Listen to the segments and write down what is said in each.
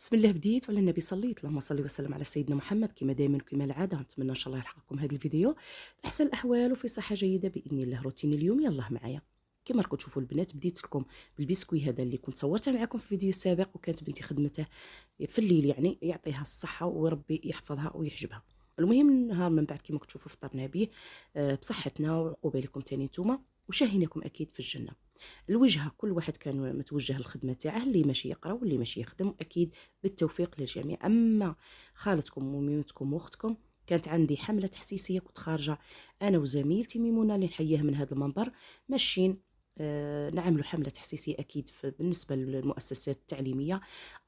بسم الله بديت وعلى النبي صليت. اللهم صل وسلم على سيدنا محمد. كما دائما وكما العاده نتمنى ان شاء الله يلحقكم هذا الفيديو باحسن الاحوال وفي صحه جيده باذن الله. روتين اليوم يلاه معايا. كما راكم تشوفوا البنات بديت لكم بالبسكوي هذا اللي كنت صورته معكم في الفيديو السابق، وكانت بنتي خدمته في الليل، يعني يعطيها الصحه وربي يحفظها ويحجبها. المهم النهار من بعد كما كتشوفوا فطرنا به بصحتنا، وعقوبه لكم تاني نتوما، وشاهيناكم اكيد في الجنه. الوجهة كل واحد كان متوجه للخدمة تاعه، اللي ماشي يقرا واللي ماشي يخدم، أكيد بالتوفيق للجميع. أما خالتكم وميمتكم وأختكم كانت عندي حملة تحسيسية، كنت خارجة أنا وزميلتي ميمونة اللي نحييها من هذا المنبر، ماشيين نعملوا حملة تحسيسية أكيد بالنسبة للمؤسسات التعليمية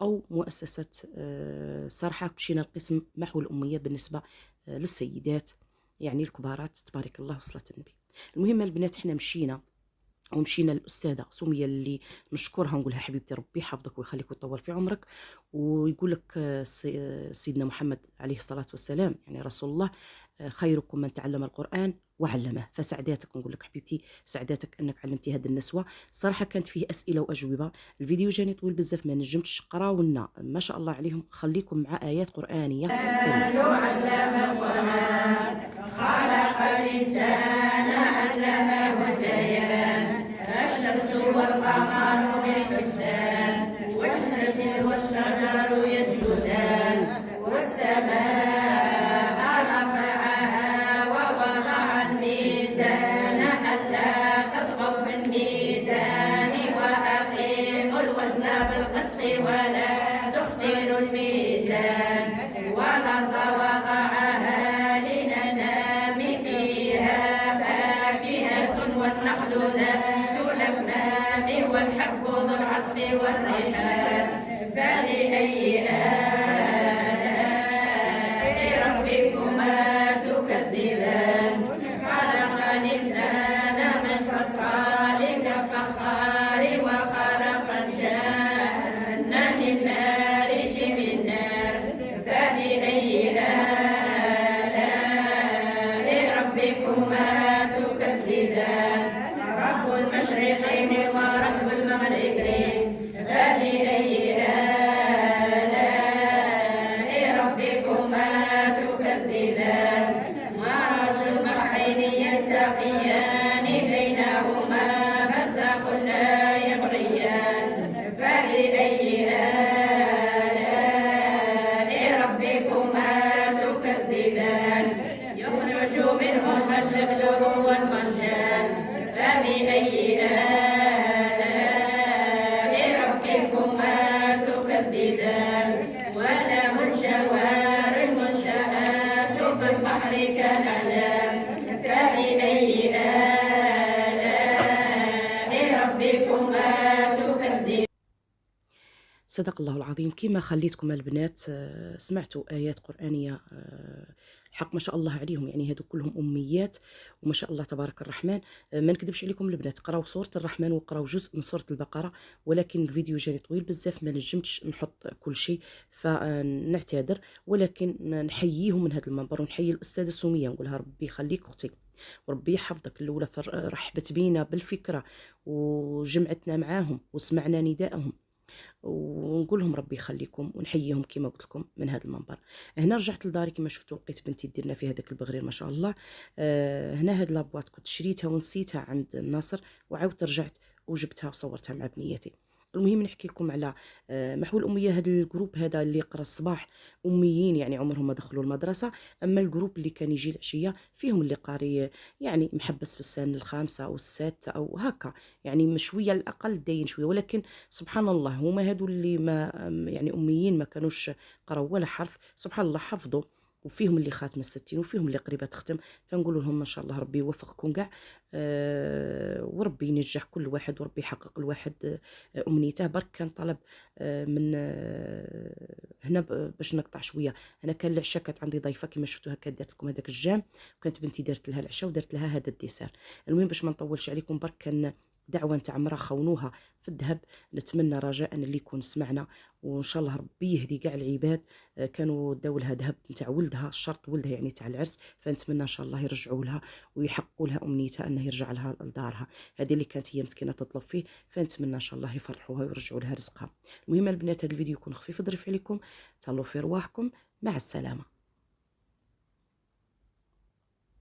أو مؤسسات صراحة مشينا لقسم محو الأمية بالنسبة للسيدات، يعني الكبارات تبارك الله وصلة النبي. المهم البنات احنا ومشينا للأستاذة سمية اللي نشكرها ونقولها حبيبتي ربي يحفظك ويخليك ويطول في عمرك، ويقول لك سيدنا محمد عليه الصلاة والسلام يعني رسول الله خيركم من تعلم القرآن وعلمه. فسعداتك، نقول لك حبيبتي سعداتك أنك علمتي هذه النسوة. صراحة كانت فيه أسئلة وأجوبة، الفيديو جاني طويل بزاف ما نجمتش، قراو لنا ما شاء الله عليهم، خليكم مع آيات قرآنية كريمة. علم القرآن خلق الإنسان علمه البيان الشمس والقمر بحسبان والنجم والشجر يسجدان والسماء رفعها ووضع الميزان ألا تطغوا في الميزان وأقيموا الوزن بالقسط ولا تخسروا الميزان والأرض وضعها لننام فيها فاكهة والنخل ذات الأكمام والحب ذو العصف والريحان فبأي آلاء ربكما تكذبان خلق الإنسان من صلصال كالفخار وخلق الجن من مارج من نار فبأي آلاء ربكما تكذبان رب المشرقين ورب المغربين فبأي آلاء ربكما تكذبان مرج البحرين يلتقيان بينهما برزخ لا يبغيان فبأي آلاء ربكما تكذبان يخرج منهما اللؤلؤ والمرجان فبأي آلاء ربكما تكذبان وله الجوار المنشآت في البحر كالأعلام فبأي آلاء ربكما تكذبان. صدق الله العظيم. كما خليتكم البنات سمعتوا آيات قرآنية الحق ما شاء الله عليهم، يعني هادو كلهم أميات وما شاء الله تبارك الرحمن. ما نكذبش عليكم البنات، قراو سورة الرحمن وقراو جزء من سورة البقرة، ولكن الفيديو جاني طويل بزاف ما نجمتش نحط كل شيء فنعتذر، ولكن نحييهم من هذا المنبر ونحيي الأستاذة سمية نقولها ربي يخليك أختي وربي يحفظك. الأولى رحبت بينا بالفكرة وجمعتنا معاهم وسمعنا ندائهم، ونقول لهم ربي يخليكم ونحييهم كما قلت لكم من هذا المنبر. هنا رجعت لداري كما شفتوا، لقيت بنتي ديرنا في هذاك البغرير ما شاء الله. هنا هاد لابواط كنت شريتها ونسيتها عند الناصر، وعاودت رجعت وجبتها وصورتها مع بنيتي. المهم نحكي لكم على محو الأمية. هذا الجروب هذا اللي يقرا الصباح أميين، يعني عمرهم ما دخلوا المدرسة. أما الجروب اللي كان يجي العشية فيهم اللي قاري يعني محبس في السن الخامسة أو السادسة أو هكا، يعني شوية على الأقل داين شوية، ولكن سبحان الله هما هادو اللي ما يعني أميين ما كانوش قراوا ولا حرف، سبحان الله حفظوا، وفيهم اللي خاتمه الستين وفيهم اللي قريبه تختم. فنقول لهم ان شاء الله ربي يوفقكم كاع، وربي ينجح كل واحد وربي يحقق الواحد امنيته. برك كان طلب من هنا باش نقطع شويه. انا كان العشاء كانت عندي ضيفه كما شفتوها، كانت درت لكم هذاك الجام، وكانت بنتي دارت لها العشاء ودرت لها هذا الديسير. المهم باش ما نطولش عليكم، برك كان دعوة نتاع مرا خونوها في الذهب. نتمنى رجاء اللي يكون سمعنا وإن شاء الله ربي يهدي كاع العباد. كانوا داو لها ذهب نتاع ولدها، شرط ولدها يعني تاع العرس، فنتمنى إن شاء الله يرجعوا لها ويحققوا لها أمنيتها أنه يرجع لها لدارها. هذه اللي كانت هي مسكينة تطلب فيه، فنتمنى إن شاء الله يفرحوها ويرجعوا لها رزقها. المهم البنات، هذا الفيديو يكون خفيف ظريف عليكم، تهلاو في رواحكم، مع السلامة.